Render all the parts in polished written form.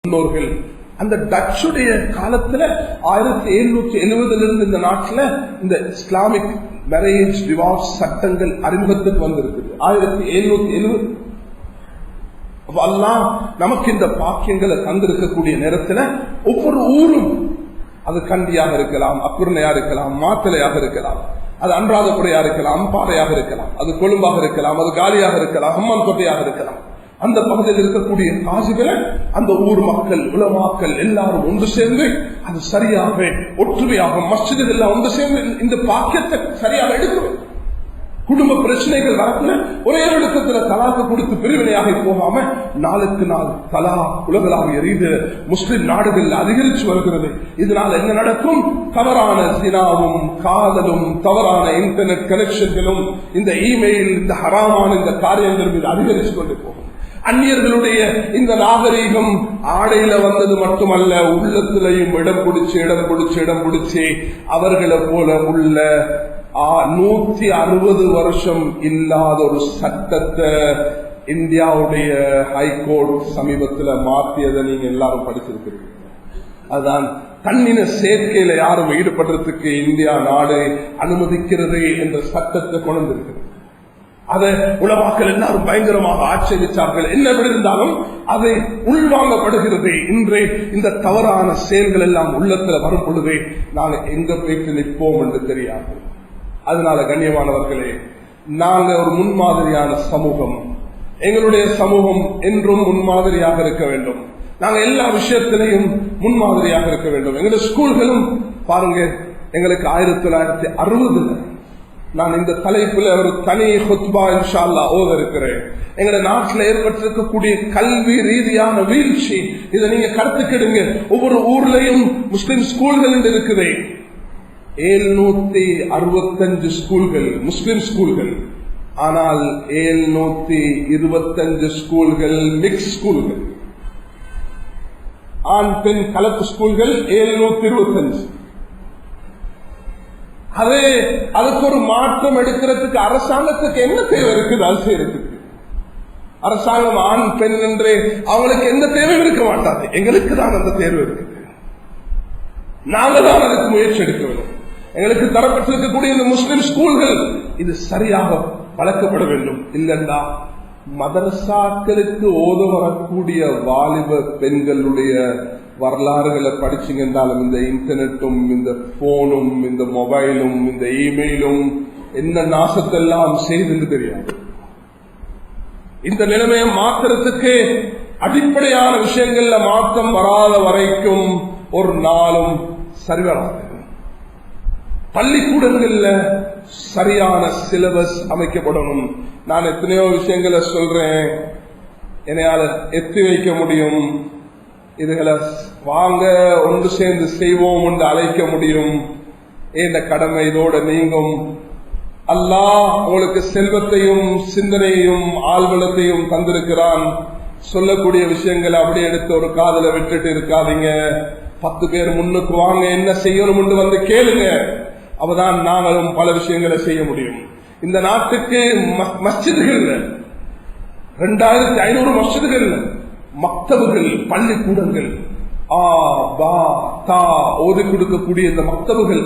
முன்னோர்கள் அந்த டச்சுடைய காலத்துல 1770 இருந்து இந்த நாட்டில் இந்த இஸ்லாமிக் மேரேஜ் டிவோர்ஸ் சட்டங்கள் அறிமுகத்துக்கு வந்திருக்குது. 1770 அல்லாஹ் நமக்கு இந்த பாக்கியங்களை தந்திருக்கக்கூடிய நேரத்தில் ஒவ்வொரு ஊரும், அது கண்டியாக இருக்கலாம், அக்குர்ணையா இருக்கலாம், மாத்தலையாக இருக்கலாம், அது அன்றாதபுரையா இருக்கலாம், அம்பாறையாக இருக்கலாம், அது கொழும்பாக இருக்கலாம், அது காலியாக இருக்கலாம், அம்மன் கோட்டையாக இருக்கலாம். அந்த பகுதியில் இருக்கக்கூடிய காசிகளை அந்த ஊர் மக்கள், உலமாக்கள் எல்லாரும் ஒன்று சேர்ந்து அது சரியாக ஒற்றுமையாக மஸ்ஜிதுகள் எல்லாம் ஒன்று சேர்ந்து இந்த பாக்கியத்தை சரியாக எடுக்கணும். குடும்ப பிரச்சனைகள் வரக்குள்ள ஒரே இடத்துல தலாக்கு கொடுத்து பிரிவினையாக போகாம நாளுக்கு நாள் தலா உலகளாவிய ரீதியில முஸ்லிம் நாடுகள் அதிகரிச்சு வருகிறது. இதனால் என்ன நடக்கும்? தவறான சினாவும் காதலும் தவறான இன்டர்நெட் கனெக்ஷன்களும் இந்த இமெயில், இந்த ஹராமான இந்த காரியங்கள் மீது அதிகரிச்சு கொண்டு போகும். அந்நியர்களுடைய இந்த நாகரீகம் ஆடையில வந்தது மட்டுமல்ல, உள்ளத்திலையும் இடம் பிடிச்சு அவர்களை போல உள்ள 160 வருஷம் இல்லாத ஒரு சட்டத்தை இந்தியாவுடைய ஹைகோர்ட் சமீபத்தில் மாற்றியதை நீங்க எல்லாரும் படிச்சிருக்கிறீங்க. அதுதான் தன்னின சேர்க்கையில யாரும் ஈடுபடுறதுக்கு இந்தியா நாடு அனுமதிக்கிறது என்ற சட்டத்தை கொண்டிருக்கிறது. அதை உலமாக்கள் எல்லாரும் பயங்கரமாக ஆட்சேபித்தார்கள். என்ன இருந்தாலும் அதை உள்வாங்கப்படுகிறது. இன்றே இந்த தவறான செயல்கள் எல்லாம் உள்ளத்துல வரும் பொழுதே நாங்க எங்க போய்க்கு நிற்போம் என்று தெரியாது. அதனால கண்ணியமானவர்களே, நாங்க ஒரு முன்மாதிரியான சமூகம், எங்களுடைய சமூகம் என்றும் முன்மாதிரியாக இருக்க வேண்டும். நாங்க எல்லா விஷயத்திலையும் முன்மாதிரியாக இருக்க வேண்டும். எங்களுடைய ஸ்கூல்களும் பாருங்க, எங்களுக்கு 1960 நான் இந்த தலைப்புல ஒரு தனி ஹுத்பா இன்ஷா அல்லாஹ் ஓத இருக்கிறேன். எங்களுடைய நாட்டில் ஏற்பட்டிருக்கக்கூடிய கல்வி ரீதியான வீழ்ச்சி, இதை நீங்க கருத்துக்கிடுங்க. ஒவ்வொரு ஊர்லயும் முஸ்லிம் ஸ்கூல்கள் இருக்குது. 765 ஸ்கூல்கள் முஸ்லிம் ஸ்கூல்கள், ஆனால் 725 ஸ்கூல்கள் மிக்ஸ் ஸ்கூல்கள், ஆண் பெண் கலப்பு ஸ்கூல்கள் 725. அதுக்கு ஒரு மாற்றம் எடுக்கிறதுக்கு அரசாங்கத்துக்கு என்ன தேவை இருக்குது? அது செய்யறதுக்கு அரசாங்கம் ஆண் பெண் என்று அவங்களுக்கு எந்த தேவையும் இருக்க மாட்டாது. எங்களுக்கு தான் அந்த தேர்வு இருக்குது. நாங்க தான் அதுக்கு முயற்சி எடுக்க வேண்டும். எங்களுக்கு தரப்பட்டிருக்கக்கூடிய இந்த முஸ்லிம் ஸ்கூல்கள் இது சரியாக வளர்க்கப்பட வேண்டும். இல்லைன்னா மதரசாக்களுக்கு ஓத வரக்கூடிய வாலிப பெண்களுடைய வரலாறுகளை படிச்சுங்க என்றாலும் இந்த இன்டர்நெட்டும், இந்த போனும், இந்த மொபைலும், இந்த இமெயிலும் என்ன நாசத்தெல்லாம் செய்து தெரியாது. இந்த நிலைமையை மாற்றுறதுக்கு அடிப்படையான விஷயங்கள்ல மாற்றம் வராத வரைக்கும் ஒரு நாளும் சரி வராது. பள்ளிக்கூடங்கள்ல சரியான சிலபஸ் அமைக்கப்படணும். நான் எத்தனையோ விஷயங்களை சொல்றேன், என்னையால எத்தி வைக்க முடியும். இதுகளை வாங்க ஒன்று சேர்ந்து செய்வோம் என்று அழைக்க முடியும். இந்த கடமை இதோட நீங்கும். அல்லாஹ் உங்களுக்கு செல்வத்தையும் சிந்தனையும் ஆழ்வலத்தையும் தந்திருக்கிறான். சொல்லக்கூடிய விஷயங்களை அப்படியே எடுத்து ஒரு காதல விட்டுட்டு இருக்காதீங்க. 10 பேர் முன்னுக்கு வாங்க, என்ன செய்யணும் என்று வந்து கேளுங்க. அப்பதான் நாங்களும் பல விஷயங்களை செய்ய முடியும். இந்த நாட்டுக்கு மஸ்ஜிதுகள் 2500 மஸ்ஜிதுகள், மக்தபுகள், பள்ளிக்கூடங்கள், ஓதி கொடுக்கக்கூடிய இந்த மக்தபுகள்,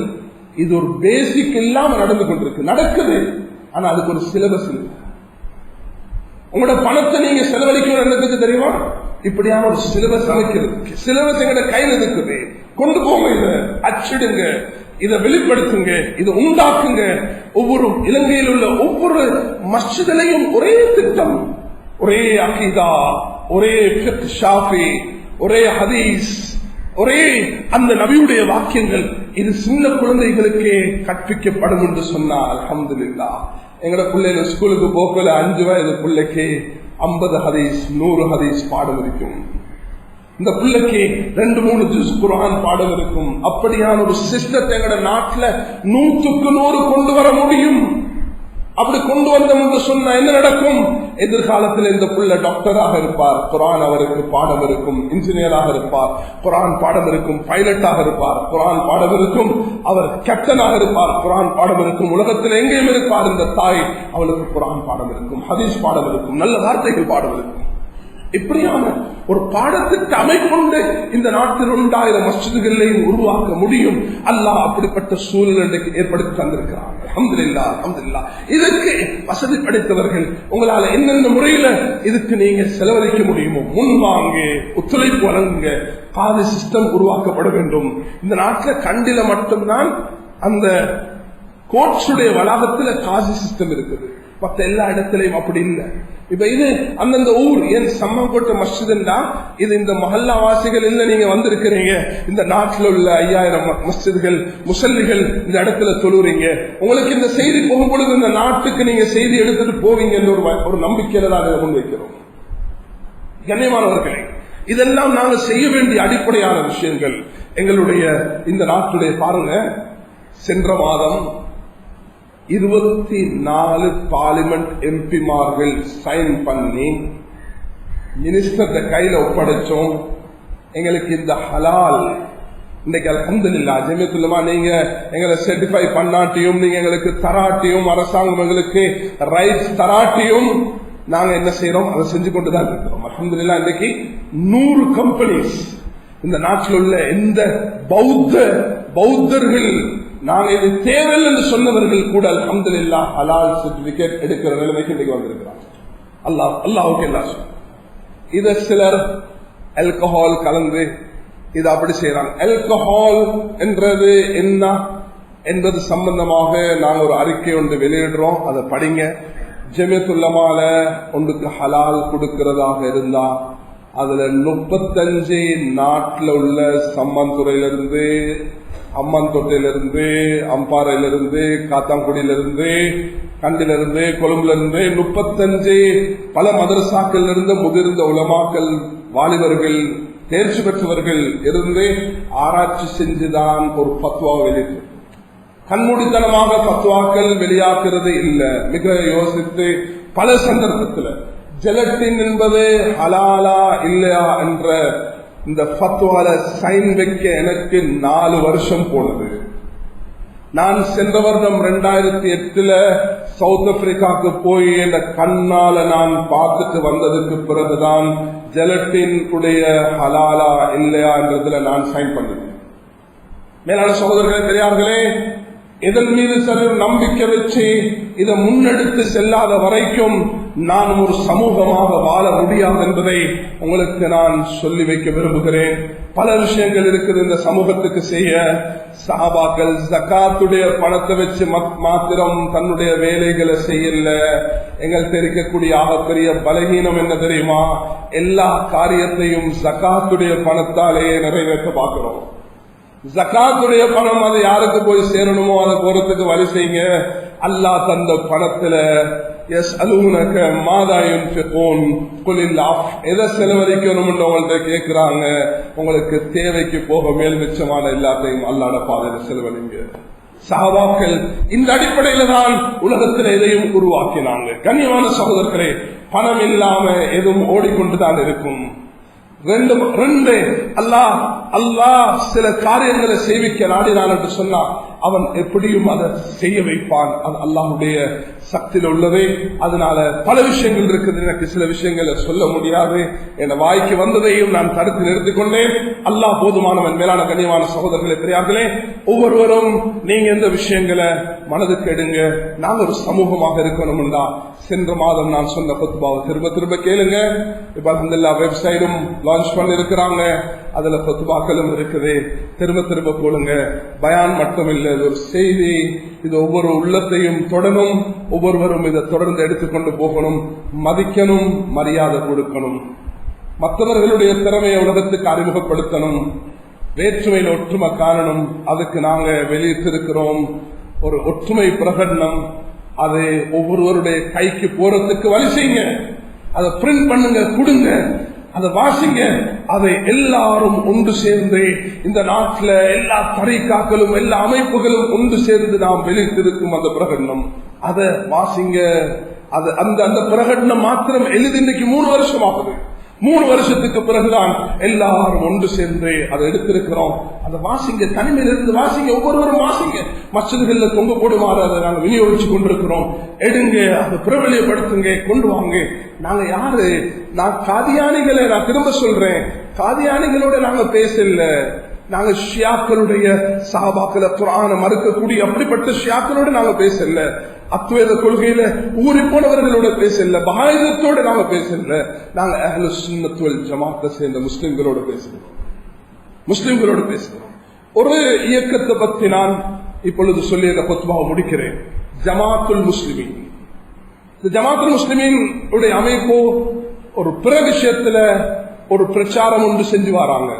இது ஒரு பேசிக் இல்லாம நடந்து கொண்டிருக்கு. நடக்குது, ஆனா அதுக்கு ஒரு சிலபஸ் இருக்கு. உங்களோட பணத்தை நீங்க செலவழிக்கணும் என்னதுக்கு தெரியுமா? இப்படியான ஒரு சிலபஸ் அமைக்கிறது. சிலபஸ் எங்களோட கையில் இருக்குது. கொண்டு போங்க, இதை அச்சிடுங்க, இதை வெளிப்படுத்துங்க, இதை உண்டாக்குங்க. ஒவ்வொரு இலங்கையில் உள்ள ஒவ்வொரு மஸ்ஜிதிலையும் ஒரே திட்டம், ஒரே அகீதா, ஒரே ஃபிக்ஹ் ஷாஃபி, ஒரே ஹதீஸ், ஒரே அந்த நபியுடைய வாக்கியங்கள். இது சின்ன குழந்தைகளுக்கே கற்பிக்கப்படும் என்று சொன்னால் அல்ஹம்துலில்லாஹ். எங்களோட பிள்ளைங்க ஸ்கூலுக்கு போக்கல 5 வயது பிள்ளைக்கு 50 ஹதீஸ் 100 ஹதீஸ் பாடம் இருக்கும். இந்த பிள்ளைக்கு 2-3 ஜுஸ் குர்ஆன் பாடம் இருக்கும். அப்படியான ஒரு சிஸ்டத்தை எங்களோட நாட்டில் 100க்கு 100 கொண்டு வர முடியும். அப்படி கொண்டு வந்தோம் என்று சொன்னா என்ன நடக்கும்? எதிர்காலத்தில் இந்த பிள்ளை டாக்டராக இருப்பார், குர்ஆன் அவருக்கு பாடம் இருக்கும். இன்ஜினியராக இருப்பார், குர்ஆன் பாடம் இருக்கும். பைலட்டாக இருப்பார், குர்ஆன் பாடம் இருக்கும். அவர் கேப்டனாக இருப்பார், குர்ஆன் பாடம் இருக்கும். உலகத்தில் எங்கேயும் இருப்பார் இந்த தாய், அவளுக்கு குர்ஆன் பாடம் இருக்கும், ஹதீஸ் பாடம் இருக்கும், நல்ல வார்த்தைகள் பாடம் இருக்கும். இப்படியான ஒரு பாடத்திற்கு அமைப்புண்டு இந்த நாட்டில் 2000 மஸ்ஜிதுகளையும் உருவாக்க முடியும். அல்லாஹ் அப்படிப்பட்ட சூழலை ஏற்படுத்தி தந்திருக்கிறார். அல்ஹம்துலில்லாஹ், அல்ஹம்துலில்லாஹ். இதற்கு வசதி படைத்தவர்கள் உங்களால என்னென்ன முறையில இதுக்கு நீங்க செலவழிக்க முடியுமோ முன்வாங்க, ஒத்துழைப்பு வழங்குங்க. காதி சிஸ்டம் உருவாக்கப்பட வேண்டும். இந்த நாட்டில் கண்டில மட்டும்தான் அந்த கோட்ஸுடைய வளாகத்தில் காசி சிஸ்டம் இருக்குது. மற்ற எல்லா இடத்திலையும் அப்படி இல்லை. இப்ப இது அந்தந்த ஊர் ஏன் சம்மங்கோட்டை மஸ்ஜிதுன்னா இது இந்த மஹல்லா வாசிகள் இல்ல, நீங்க வந்திருக்கிறீங்க இந்த நாட்டில் உள்ள 5000 மஸ்ஜிதுகள் முசல்லிகள் இந்த இடத்துல தொழுறீங்க. உங்களுக்கு இந்த செய்தி போகும் பொழுது இந்த நாட்டுக்கு நீங்க செய்தி எடுத்துட்டு போவீங்க என்ற ஒரு நம்பிக்கையில தான் இதை முன்வைக்கிறோம். கண்ணியமானவர்களே, இதெல்லாம் நாங்கள் செய்ய வேண்டிய அடிப்படையான விஷயங்கள். எங்களுடைய இந்த நாட்டுடைய பாருங்க, சென்ற மாதம் 24 பார்லிமெண்ட் எம்பிமார்கள் சைன் பண்ணி மினிஸ்டர் கையில ஒப்படைச்சோம். எங்களுக்கு இந்த ஹலால் இன்னைக்கு அல்ஹம்துலில்லாஹ் ஜமியத்துல்லமா நீங்க எங்களை சர்டிஃபை பண்ணாட்டியும் நீங்க எங்களுக்கு தராட்டியும் அரசாங்கம் எங்களுக்கு ரைட்ஸ் தராட்டியும் நாங்க என்ன செய்யறோம், அதை செஞ்சு கொண்டுதான் இருக்கிறோம். அல்ஹம்துலில்லாஹ் இன்னைக்கு 100 கம்பெனிஸ் இந்த நாட்டில் உள்ள எந்த பௌத்தர்கள் நாங்க இது தேவையில்லை என்று சொன்னவர்கள் கூட அல்ஹம்துலில்லாஹ் ஹலால் சர்டிபிகேட் எடுக்கிற நிலைமைக்கு இன்னைக்கு வந்திருக்கிறாங்க. அல்லாஹ்வுக்கு எல்லாம். இத சிலர் ஆல்கஹால் கலந்து இது அப்படி செய்யறாங்க. ஆல்கஹால் என்றது என்ன என்பது சம்பந்தமாக நாங்க ஒரு அறிக்கை ஒன்று வெளியிடுறோம், அதை படிங்க. ஜமியத்துல்லமால ஒன்றுக்கு ஹலால் கொடுக்கிறதாக இருந்தா அதுல 35 நாட்டில் உள்ள சம்மந்துறையிலிருந்து, அம்மன் தொட்டையிலிருந்து, அம்பாறையிலிருந்து, காத்தாங்குடியிலிருந்து, கண்டிலிருந்து, கொழும்புலிருந்து 35 பல மதரசாக்கள் இருந்து முதிர்ந்த உலமாக்கள், வாலிபர்கள், தேர்ச்சி பெற்றவர்கள் இருந்து ஆராய்ச்சி செஞ்சுதான் ஒரு பத்வா வெளியிட்டு கண்மூடித்தனமாக பத்வாக்கள் வெளியாக்குறது இல்லை. மிக யோசித்து பல சந்தர்ப்பத்தில் ஜெலட்டின் என்பது ஹலாலா இல்லையா என்ற இந்த ஃபத்வால சைன் வைக்க எனக்கு 4 வருஷம் போனது. நான் சென்ற வருடம் 2008 சவுத் ஆப்பிரிக்காவுக்கு போய் என்ற கண்ணால நான் பார்த்துட்டு வந்ததுக்கு பிறகுதான் ஜெலட்டின் உடைய ஹலாலா இல்லையா என்றதுல நான் சைன் பண்ணினேன். மேலான சகோதரர்களே, பெரியார்களே, இதன் மீது சிலர் நம்பிக்கை வச்சு இதை முன்னெடுத்து செல்லாத வரைக்கும் நான் ஒரு சமூகமாக வாழ முடியாது என்பதை உங்களுக்கு நான் சொல்லி வைக்க விரும்புகிறேன். பல விஷயங்கள் இருக்குது இந்த சமூகத்துக்கு செய்ய. சஹாபாக்கள் ஜகாத்துடைய பணத்தை வச்சு மாத்திரம் தன்னுடைய வேலைகளை செய்யல. எங்கள்கிட்ட இருக்கக்கூடிய ஆகப்பெரிய பலகீனம் என்ன தெரியுமா? எல்லா காரியத்தையும் ஜகாத்துடைய பணத்தாலே நிறைவேற்ற பார்க்கிறோம். ஜகாத்துடைய பணம் அது யாருக்கு போய் சேரணுமோ அதை போறதுக்கு வழி செய்யுங்க. அல்லாஹ் தந்த பணத்துல எதை செலவழிக்கணும்னு உங்கள்கிட்ட கேட்கிறாங்க. உங்களுக்கு தேவைக்கு போக மேல் மிச்சமான எல்லாத்தையும் அல்லாஹ்வுடைய பாதையில செலவழிங்க. சஹாபாக்கள் இந்த அடிப்படையில தான் உலகத்தில் எதையும் உருவாக்கினாங்க. கண்ணியமான சகோதரர்களே, பணம் இல்லாம எதுவும் ஓடிக்கொண்டுதான் இருக்கும். ரெண்டு அல்லாஹ் சில காரியங்களை செய்விக்க நாடினான் என்று சொன்னா அவன் எப்படியும் அதை செய்ய வைப்பான். அது அல்லாஹ்வுடைய சக்தியில் உள்ளதே. அதனால பல விஷயங்கள் இருக்குது. எனக்கு சில விஷயங்களை சொல்ல முடியாது. என் வாய்க்கு வந்ததையும் நான் தடுத்து நிறுத்திக் கொண்டேன். அல்லாஹ் போதுமானவன். மேலான கண்ணியமான சகோதரர்களே, பெரியார்களே, ஒவ்வொருவரும் நீங்க இந்த விஷயங்களை மனதுக்கு எடுங்க. நாங்க ஒரு சமூகமாக இருக்கணும்டா. சென்ற மாதம் நான் சொன்ன ஃபத்வாவை திரும்ப திரும்ப கேளுங்க. இப்ப அல்ஹம்துலில்லாஹ் வெப்சைட்டும் லான்ச் பண்ணி இருக்கிறாங்க. அதுல ஃபத்வாக்களும் இருக்குது. திரும்ப திரும்ப போடுங்க. பயான் மட்டும் இல்லை, இது ஒரு செய்தி. இது ஒவ்வொரு உள்ளத்தையும் தொடரும். ஒவ்வொருவரும் இதை தொடர்ந்து எடுத்துக்கொண்டு போகணும். மதிக்கணும், மரியாதை கொடுக்கணும். மற்றவர்களுடைய திறமையை உலகத்துக்கு அறிமுகப்படுத்தணும். வேற்றுமையில் ஒற்றுமை காணணும். அதுக்கு நாங்க வெளியிட்டிருக்கிறோம் ஒரு ஒற்றுமை பிரகடனம். அது ஒவ்வொருவருடைய கைக்கு போறதுக்கு வழி செய்யுங்க. அதை பிரிண்ட் பண்ணுங்க, கொடுங்க, அதை வாசிங்க. அதை எல்லாரும் ஒன்று சேர்ந்து இந்த நாட்டில் எல்லா தரீக்காக்களும் எல்லா அமைப்புகளும் ஒன்று சேர்ந்து நாம் வெளியிட்டிருக்கும் அந்த பிரகடனம் அதை வாசிங்க. அது அந்த பிரகடனம் மாத்திரம் எழுதி இன்னைக்கு 3 வருஷம் ஆகுது. 3 வருஷத்துக்கு பிறகுதான் எல்லாரும் ஒன்று சேர்ந்து அதை எடுத்திருக்கிறோம். அதை வாசிங்க, தனிமையிலிருந்து வாசிங்க, ஒவ்வொருவரும் வாசிங்க. மஸ்ஜிதுகள்ல தொங்க போடுமாறு அதை நாங்கள் விநியோகிச்சு கொண்டிருக்கிறோம். எடுங்க, அதை பிரபலியப்படுத்துங்க, கொண்டு வாங்க. நாங்க யாரு? நான் காதியானிகளை, நான் திரும்ப சொல்றேன், காதியானிகளோட நாங்க பேசல. நாங்க ஷியாக்களுடைய சஹாபாக்களை குர்ஆனை மறுக்கக்கூடிய அப்படிப்பட்ட ஷியாக்களோட நாங்க பேசல. அத்வைத கொள்கையில ஊறி போனவர்களோட பேசல. பஹாயிதத்தோட நாங்க பேசல. நாங்க அஹ்லுஸ் சுன்னத் வல் ஜமாஅத்தை சேர்ந்த முஸ்லிம்களோட பேசுறோம். ஒரு இயக்கத்தை பத்தி நான் இப்பொழுது சொல்லி அந்த குத்பாவை முடிக்கிறேன். ஜமாத்துல் முஸ்லிமீன். இந்த ஜமாத்துல் முஸ்லிமீன் உடைய அமைப்பு ஒரு பிற விஷயத்துல ஒரு பிரச்சாரம் ஒன்று செஞ்சு வராங்க.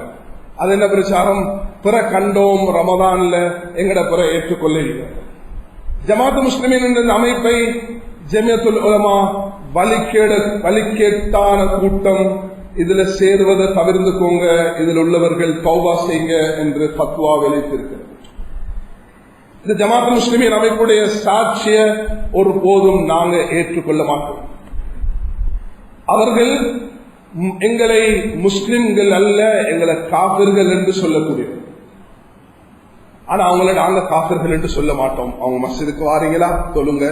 அது என்ன பிரச்சாரம்? பிற கண்டோம் ரமதான்ல எங்கட பிற ஏற்றுக்கொள்ள இல்லை. ஜமாத்து முஸ்லிமின் என்ற அமைப்பை ஜமியத்துல் உலமா வலிக்கேட்டான கூட்டம், இதுல சேருவதை தவிர்த்துக்கோங்க, இதில் உள்ளவர்கள் தௌபா செய்யுங்க என்று ஃபத்வா வெளியிட்டிருக்கிறது. இந்த ஜமாத்து முஸ்லிமின் அமைப்புடைய சாட்சிய ஒரு போதும் நாங்க ஏற்றுக்கொள்ள மாட்டோம். அவர்கள் எங்களை முஸ்லிம்கள் அல்ல, எங்களை காபிர்கள் என்று சொல்லக்கூடியவர். ஆனா அவங்கள நாங்க காபிர்கள் என்று சொல்ல மாட்டோம். அவங்க மஸ்ஜிதுக்கு வாரீங்களா சொல்லுங்க,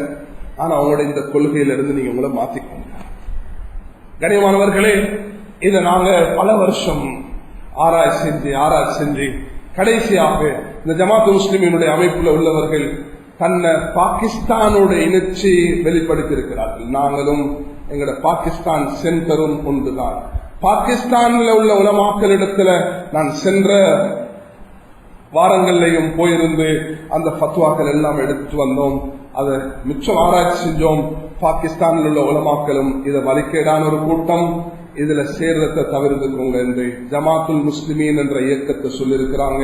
ஆனா அவங்களோட இந்த கொள்கையில இருந்து நீங்க உங்களை மாத்திக்கோங்க. கண்ணியமானவர்களே, இதை நாங்க பல வருஷம் ஆராய்ச்சி செஞ்சு கடைசியாக இந்த ஜமாத்து முஸ்லிமினுடைய அமைப்புல உள்ளவர்கள் தன்னை பாகிஸ்தானோட இணைச்சி வெளிப்படுத்தி இருக்கிறார்கள். நாங்களும் எங்களோட பாகிஸ்தான் சென்டரும் ஒன்றுதான். பாகிஸ்தான்ல உள்ள உலமாக்களிடத்துல நான் சென்ற வாரங்கள்லையும் போயிருந்து அந்த ஃபத்வாக்கள் எல்லாம் எடுத்து வந்தோம். அதை மிச்சம் ஆராய்ச்சி செஞ்சோம். பாகிஸ்தானில் உள்ள உலமாக்களும் இதை வலிக்கேடான ஒரு கூட்டம், இதுல சேர்றதை தவிர்த்துக்கோங்க என்று ஜமாத்துல் முஸ்லிமீன் என்ற இயக்கத்தை சொல்லியிருக்கிறாங்க.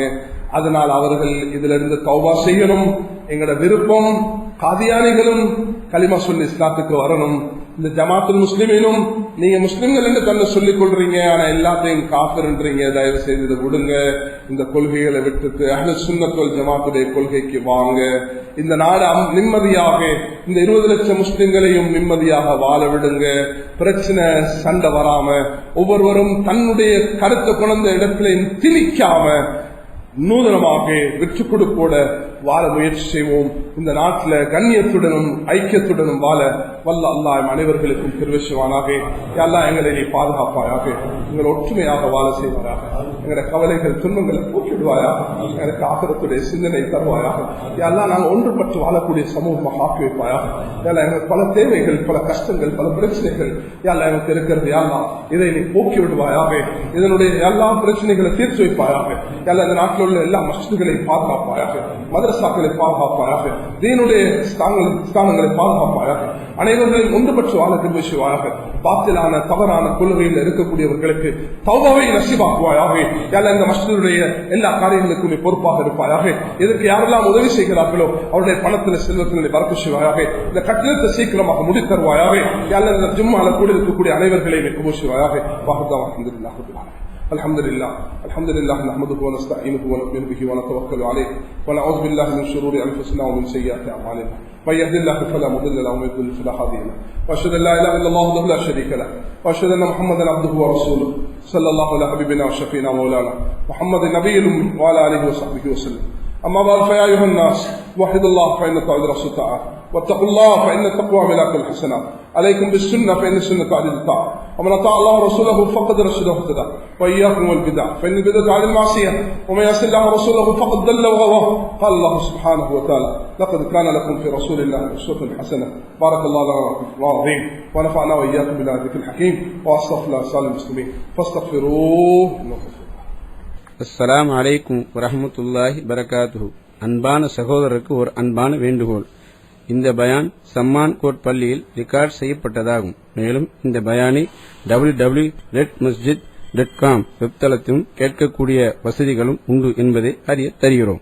அதனால் அவர்கள் இதுல இருந்து தௌபா செய்யணும். எங்களோட விருப்பம் காதியானிகளும் கலிமா சொல்லி இஸ்லாத்துக்கு வரணும். இந்த ஜமாத்துல் முஸ்லிமீனும் நீங்க முஸ்லிம்கள் என்று தன்னை சொல்லிக் கொள்றீங்க, ஆனா எல்லாத்தையும் காஃபிர்ன்றீங்க. தயவு செய்து இதை விடுங்க. இந்த கொள்கைகளை விட்டுட்டு அஹ்லுஸ் சுன்னத் வல் ஜமாத்துடைய கொள்கைக்கு வாங்க. இந்த நாடு நிம்மதியாக, இந்த 20 லட்சம் முஸ்லிம்களையும் நிம்மதியாக வாழ விடுங்க. பிரச்சனை சண்டை வராம, ஒவ்வொருவரும் தன்னுடைய கருத்தை கொண்ட இடத்துல திணிக்காம நூதனமாக வெற்றி கொடுப்போட வாழ முயற்சி செய்வோம். இந்த நாட்டில் கண்ணியத்துடனும் ஐக்கியத்துடனும் வாழ வல்ல அல்லாஹ் அனைவர்களுக்கும் திருவிஷவானாக. எல்லா எங்களை நீ பாதுகாப்பாயாக, எங்களை ஒற்றுமையாக வாழ செய்வாயாக, எங்களோட கவலைகள் துன்பங்களை போக்கிடுவாயாக, எங்களுக்கு ஆகரத்துடைய சிந்தனை தருவாயாக. எல்லாம் நாங்கள் ஒன்றுபட்டு வாழக்கூடிய சமூகமாக ஆக்கி வைப்பாயாக. எல்லாம் எங்களுக்கு பல தேவைகள், பல கஷ்டங்கள், பல பிரச்சனைகள் எல்லாம் எங்களுக்கு இருக்கிறது. எல்லாம் இதை நீ போக்கி விடுவாயாக. இதனுடைய எல்லா பிரச்சனைகளை தீர்த்து வைப்பாயாக. எல்லாம் இந்த நாட்டில் உள்ள எல்லா மஸ்ஜிதுகளையும் பாதுகாப்பாயாக, மதரசாக்களை பாதுகாப்பாயாக, தீனுடைய ஸ்தானங்களை பாதுகாப்பாயாக, அனைவர்களையும் ஒன்றுபட்டு வாழ திருவிஷவாயாக. பாத்திலான தவறான கொள்கையில் இருக்கக்கூடியவர்களுக்கு தௌபாவை நசீபாக்குவாயாக. இந்த மஸ்ஜிதுடைய எல்லா காரியங்களுக்கும் நீ பொறுப்பாக இருப்பாயாக. இதற்கு யாரெல்லாம் உதவி செய்கிறார்களோ அவருடைய பணத்தில் செல்வத்தினை பறக்க செய்வாயாக. இந்த கட்டிடத்தை சீக்கிரமாக முடித்தருவாயாக. இந்த ஜும்மால கூட இருக்கக்கூடிய அனைவர்களையும் கபூஷிவாயாக. الحمد لله نحمده ونستعينه ونؤمن به ونتوكل عليه ونعوذ بالله من شرور انفسنا ومن سيئات اعمالنا من يهد الله فلا مضل له ومن يضلل فلا هادي له واشهد ان لا اله الا الله وحده لا شريك له واشهد ان محمدا عبده ورسوله صلى الله على حبيبنا وشفينا مولانا محمد النبي وعلى اله وصحبه وسلم. اما بعد فيا ايها الناس وحدوا الله فان طاعه الرسول طاعه واتقوا الله فان التقوى ملاك الحسنات. عليكم بالسنه فان السنه تعدل الطاعه ومن اطاع الله ورسوله فقد رشد واهتدى واياكم والبدع فان البدع تعدل المعصيه ومن يعص الله ورسوله فقد ضل وغوى. قال الله سبحانه وتعالى لقد كان لكم في رسول الله اسوه حسنه. بارك الله لنا العظيم ونفعنا واياكم بالذكر الحكيم واستغفر الله لسائر المسلمين فاستغفروه. அஸ்ஸலாமு அலைக்கும் வரஹ்மத்துல்லாஹி பரகாத்துஹு. அன்பான சகோதரருக்கு ஒரு அன்பான வேண்டுகோள். இந்த பயான் சம்மான் கோட் பள்ளியில் ரெக்கார்ட் செய்யப்பட்டதாகும். மேலும் இந்த பயானை www.redmasjid.com வெப்தளத்திலும் கேட்கக்கூடிய வசதிகளும் உண்டு என்பதை அறிய தருகிறோம்.